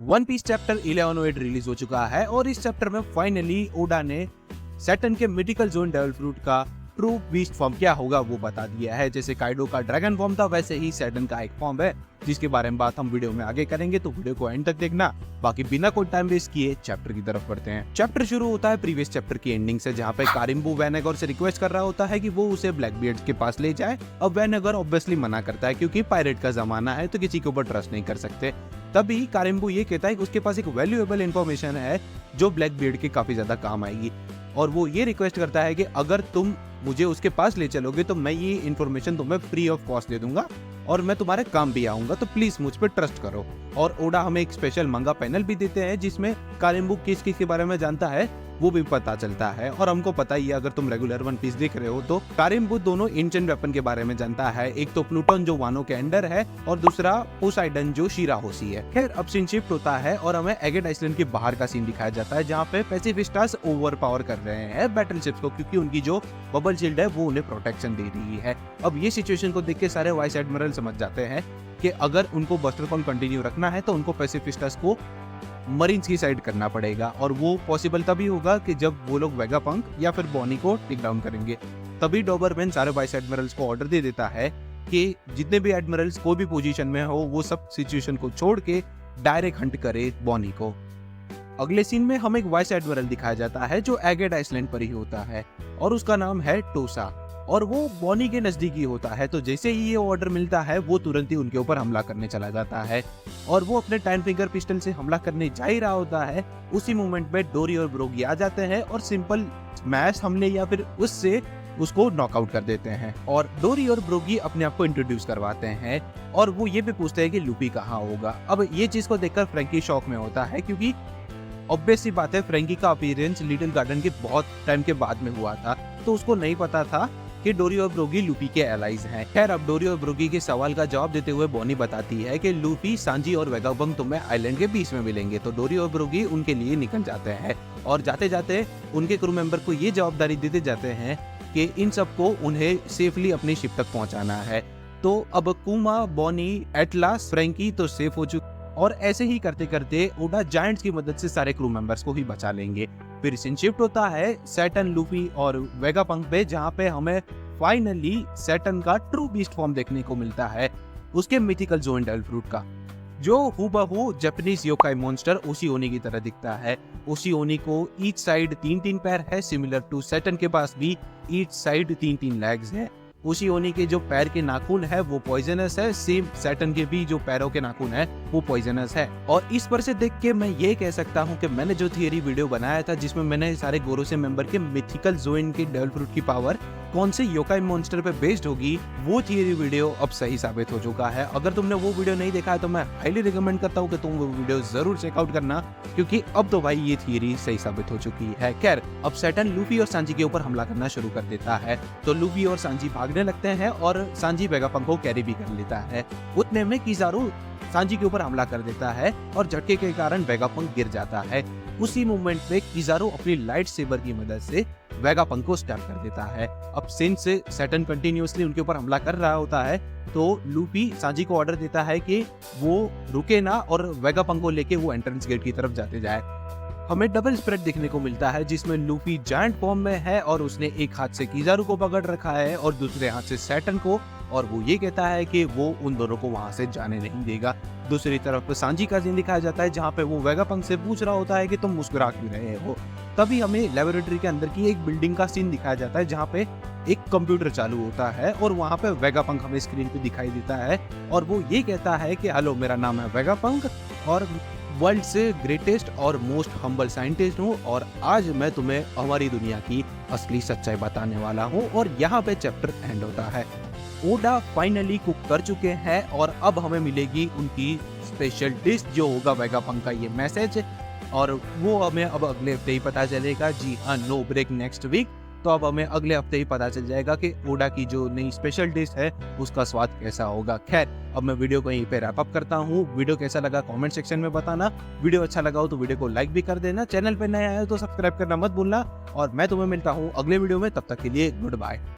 One piece chapter 1108 release हो चुका है और इस चैप्टर में फाइनली ओडा ने सैटर्न के मिथिकल जोन डेविल फ्रूट का ट्रू बीस्ट फॉर्म क्या होगा वो बता दिया है। जैसे काइडो का ड्रैगन फॉर्म था वैसे ही सैटर्न का एक फॉर्म है जिसके बारे में बात हम वीडियो में आगे करेंगे, तो वीडियो को एंड तक देखना। बाकी बिना कोई टाइम वेस्ट किए चैप्टर की तरफ बढ़ते हैं। चैप्टर शुरू होता है प्रीवियस चैप्टर की एंडिंग से, जहाँ पे कारिम्बू वैनेगर से रिक्वेस्ट कर रहा होता है कि वो उसे ब्लैकबियर्ड के पास ले जाए। अब वैनेगर ऑब्वियसली मना करता है क्योंकि पायरेट का जमाना है तो किसी के ऊपर ट्रस्ट नहीं कर सकते। तभी कारिम्बू ये कहता है कि उसके पास एक वैल्यूएबल इन्फॉर्मेशन है जो ब्लैकबियर्ड के काफी ज्यादा काम आएगी, और वो ये रिक्वेस्ट करता है कि अगर तुम मुझे उसके पास ले चलोगे तो मैं ये इन्फॉर्मेशन तुम्हें फ्री ऑफ कॉस्ट दे दूंगा और मैं तुम्हारे काम भी आऊंगा, तो प्लीज मुझ पर ट्रस्ट करो। और ओडा हमें एक स्पेशल मंगा पैनल भी देते हैं जिसमें कारिम्बू किस किस के बारे में जानता है वो भी पता चलता है। और हमको पता ही है, अगर तुम रेगुलर वन पीस देख रहे हो तो कारिम्बू दोनों एंशिएंट वेपन के बारे में जानता है। एक तो प्लूटन जो वानो के अंडर है और दूसरा पोसाइडन जो शिराहोशी है। खैर अब सीन शिफ्ट होता है और हमें एगेट आइसलैंड के बाहर का सीन दिखाया जाता है जहाँ पे पैसिफिस्टास ओवर पावर कर रहे हैं बैटलशिप्स को, क्योंकि उनकी जो बबल शील्ड है वो उन्हें प्रोटेक्शन दे रही है। अब ये सिचुएशन को देख के सारे वाइस एडमिरल समझ जाते हैं कि अगर उनको बस्टरकॉन कंटिन्यू रखना है तो उनको पैसिफिस्टास को मरीन्स की साइड करना पड़ेगा, और वो पॉसिबल तभी होगा कि जब वो लोग वेगापंक या फिर बॉनी को टेक डाउन करेंगे। तभी डोबरमैन सारे वाइस एडमिरल्स को ऑर्डर दे देता है कि जितने भी एडमिरल्स कोई भी पोजीशन में हो वो सब सिचुएशन को छोड़ के डायरेक्ट हंट करे बॉनी को। अगले सीन में हमें एक वाइस एडमिरल दिखाया जाता है जो एगेट आइसलैंड पर ही होता है और उसका नाम है टोसा, और वो बॉनी के नजदीकी होता है। तो जैसे ही ये ऑर्डर मिलता है वो तुरंत ही उनके ऊपर हमला करने चला जाता है, और वो अपने टाइम फिंगर पिस्टल से हमला करने जा ही रहा होता है। उसी मोमेंट में डोरी और ब्रोगी आ जाते हैं और सिंपल स्मैश हमले या फिर उससे उसको नॉकआउट कर देते हैं। और डोरी और ब्रोगी अपने आप को इंट्रोड्यूस करवाते हैं और वो ये भी पूछते हैं कि लूपी कहाँ होगा। अब ये चीज को देखकर फ्रैंकी शॉक में होता है क्योंकि ऑब्वियस सी बात है फ्रैंकी का अपीयरेंस लिटिल गार्डन के बहुत टाइम के बाद में हुआ था, तो उसको नहीं पता था कि डोरी और ब्रोगी लूपी के एलाइज हैं। खैर अब डोरी और ब्रोगी के सवाल का जवाब देते हुए बॉनी बताती है कि लूपी, सांजी और वेगापंक तुम्हें आइलैंड के बीच में मिलेंगे। तो डोरी और ब्रोगी उनके लिए निकल जाते हैं और जाते जाते उनके क्रू मेंबर को ये जवाबदारी देते जाते हैं कि इन सबको उन्हें सेफली अपनी शिप तक पहुंचाना है। तो अब कुमा, बॉनी, एटलास, फ्रैंकी तो सेफ हो चुके, और ऐसे ही करते करते ओडा जायंट्स की मदद से सारे क्रू मेंबर्स को ही बचा लेंगे। फिर सीन शिफ्ट होता है सैटर्न, लूफी और वेगापंक पे, जहाँ पे हमें फाइनली सैटर्न का ट्रू बीस्ट फॉर्म देखने को मिलता है उसके मिथिकल जोन डेविल फ्रूट का, जो हूबहू जापानीज योकाई मॉन्स्टर ओशिओनी की तरह दिखता है। ओशिओनी को ईच साइड 3-3 पैर है, सिमिलर टू सैटर्न के पास भी ईच साइड 3-3 लेग्स है। ओशिओनी के जो पैर के नाखून है वो पॉइजनस है, सेम सैटर्न के भी जो पैरों के नाखून है वो पॉइजनस है। और इस पर से देख के मैं ये कह सकता हूँ कि मैंने जो थियरी वीडियो बनाया था जिसमें मैंने सारे गोरोसे मेंबर के मिथिकल जोन के डेविल फ्रूट की पावर कौन से योकाई मॉन्स्टर पे बेस्ड होगी, वो थियरी वीडियो अब सही साबित हो चुका है। अगर तुमने वो वीडियो नहीं देखा है तो मैं हाईली रिकमेंड करता हूँ कि तुम वो वीडियो जरूर चेकआउट करना, क्योंकि अब तो भाई ये थियरी सही साबित हो चुकी है। खैर अब सैटर्न लूफी और सांजी के ऊपर हमला करना शुरू कर देता है, तो लूफी और सांजी भागने लगते हैं और सांजी वेगापंक को कैरी भी कर लेता है। उतने में किजारू सांजी के ऊपर हमला कर देता है और झटके के कारण वेगापंक गिर जाता है। उसी मोमेंट पे किजारू अपनी लाइट सेबर की मदद से वेगापंक को स्टैप कर देता है। अब सिंस सैटर्न कंटिन्यूअसली उनके ऊपर हमला कर रहा होता है तो लूफी सांजी को ऑर्डर देता है कि वो रुके ना और वेगापंक को लेके वो एंट्रेंस गेट की तरफ जाते जाए। हमें डबल स्प्रेड देखने को मिलता है जिसमें लूफी जायंट फॉर्म में है और उसने एक हाथ से किजारू को पकड़ रखा है और दूसरे हाथ से सैटर्न को, और वो ये कहता है कि वो उन दोनों को वहां से जाने नहीं देगा। दूसरी तरफ सांजी का सीन दिखाया जाता है जहाँ पे वो वेगापंक से पूछ रहा होता है कि तुम मुस्कुरा क्यों रहे हो। तभी हमें लेबोरेटरी के अंदर की एक बिल्डिंग का सीन दिखाया जाता है जहाँ पे एक कंप्यूटर चालू होता है और वहाँ पे वेगापंक हमें स्क्रीन पे दिखाई देता है और वो ये कहता है कि हेलो, मेरा नाम है वेगापंक और वर्ल्ड से ग्रेटेस्ट और मोस्ट हम्बल साइंटिस्ट हूँ, और आज मैं तुम्हें हमारी दुनिया की असली सच्चाई बताने वाला हूँ। और यहाँ पे चैप्टर एंड होता है। ओडा फाइनली कुक कर चुके हैं और अब हमें मिलेगी उनकी स्पेशल डिश जो होगा वेगापंक का ये मैसेज, और वो हमें अब अगले हफ्ते ही पता चलेगा। जी हाँ, नो ब्रेक नेक्स्ट वीक। तो अब हमें अगले हफ्ते ही पता चल जाएगा कि ओडा की जो नई स्पेशल डिश है उसका स्वाद कैसा होगा। खैर अब मैं वीडियो को यहीं पे रैप अप करता हूँ। वीडियो कैसा लगा कमेंट सेक्शन में बताना। वीडियो अच्छा लगा हो तो वीडियो को लाइक भी कर देना। चैनल पे नया आए हो तो सब्सक्राइब करना मत भूलना, और मैं तुम्हें मिलता हूँ अगले वीडियो में। तब तक के लिए गुड बाय।